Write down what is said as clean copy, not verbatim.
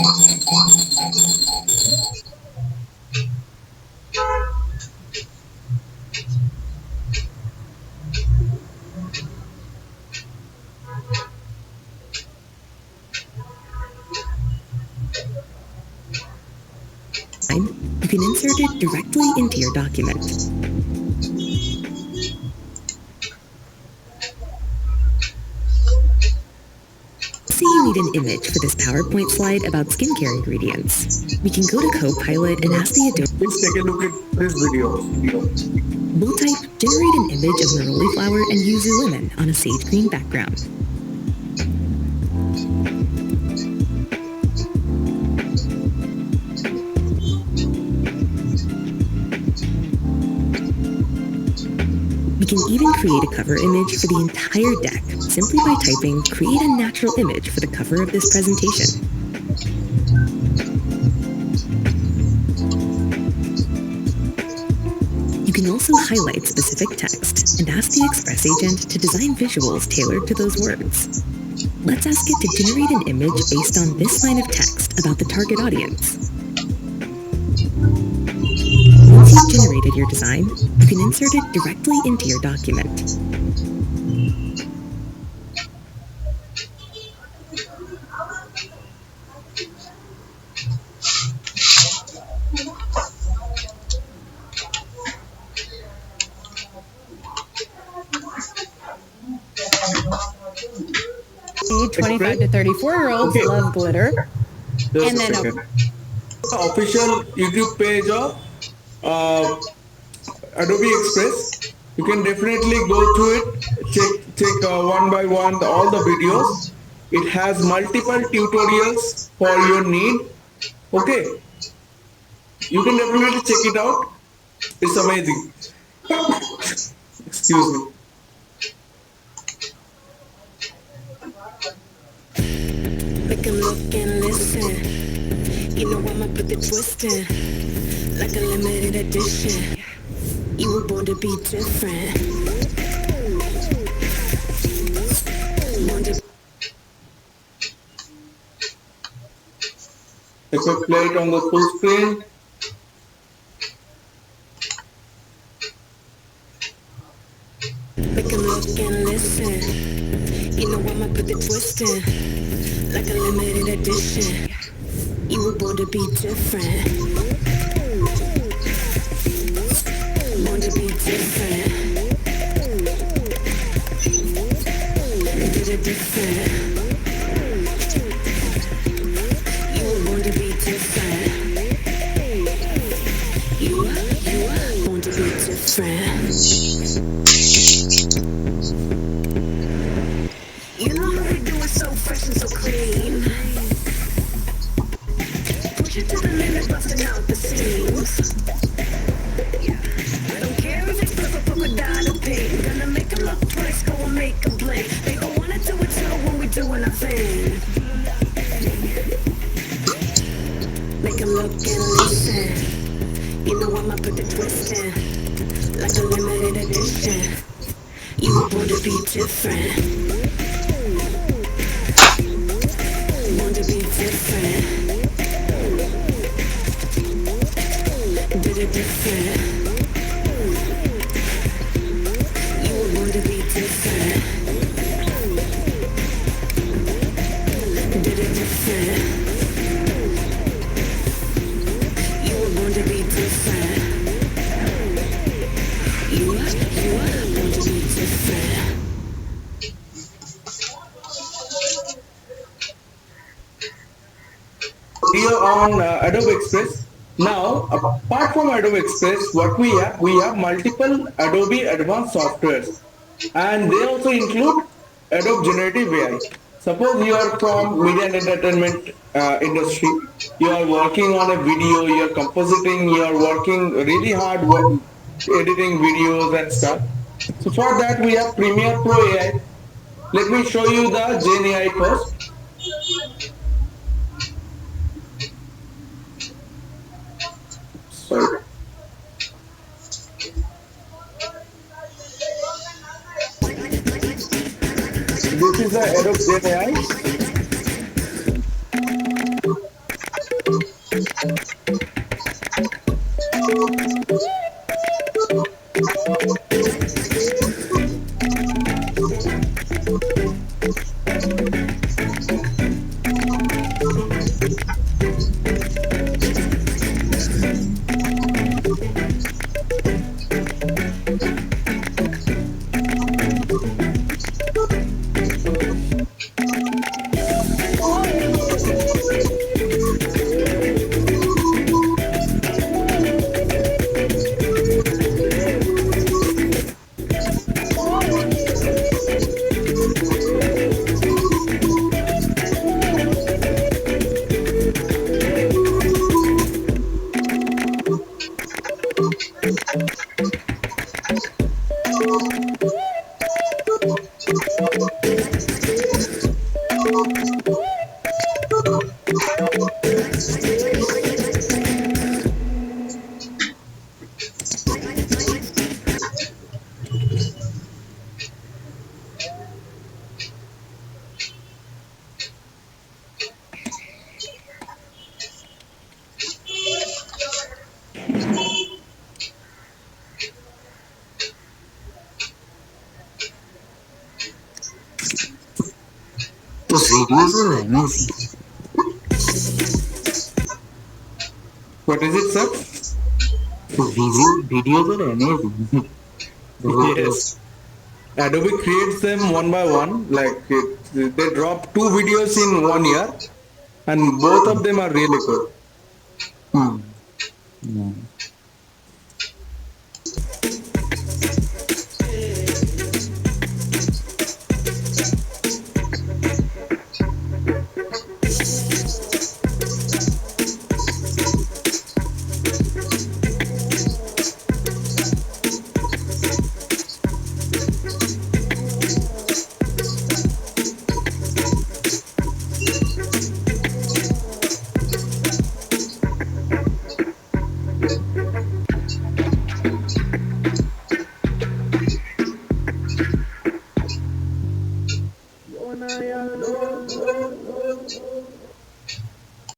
You can insert it directly into your document. Say you need an image for this PowerPoint slide about skincare ingredients. We can go to Copilot and ask the Adobe. Please take a look at this video. We'll type generate an image of neroli flower and yuzu lemon on a sage green background. We can even create a cover image for the entire deck simply by typing create a natural image for the cover of this presentation. You can also highlight specific text and ask the Express agent to design visuals tailored to those words. Let's ask it to generate an image based on this line of text about the target audience. Once you've generated your design, you can insert it directly into your document. See, 25 to 34-year-olds love glitter. Just And a then second. Official YouTube page of Adobe Express. You can definitely go to it, check one by one all the videos. It has multiple tutorials for your need. Okay, you can definitely check it out. It's amazing. Excuse me. Make 'em look and listen. You know I'ma put the twist in, like a limited edition. You were born to be different. If I play it on the full screen, Make 'em look and listen. You know I'ma put the twist in, like a limited edition. You were born to be different. Born to be different. Did it different. You were born to be different. You are born to be different. You know how we do it so fresh and so clean. Push it to the limit, busting out the seams. I don't care if it's purple, polka dot, or pink. Gonna make 'em look twice, go and make 'em blink. They gon' wanna do it slow when we doing our thing. Make 'em look and listen. You know I'ma put the twist in, like a limited edition. You were born to be different. Born to be different. Did it different. You were born to be different. Did it different. You were born to be different. You are born to be different. here on Adobe Express. Now, apart from Adobe Express, what we have multiple Adobe advanced softwares, and they also include Adobe Generative AI. Suppose you are from media and entertainment industry, you are working on a video, you are compositing, you are working really hard editing videos and stuff. So for that we have Premiere Pro AI. Let me show you the Gen AI first. Sorry. This is the Adobe Gen AI. Those videos are amazing. What is it, sir? The videos are amazing. Yes. Adobe creates them one by one. They drop two videos in 1 year, and both of them are really good.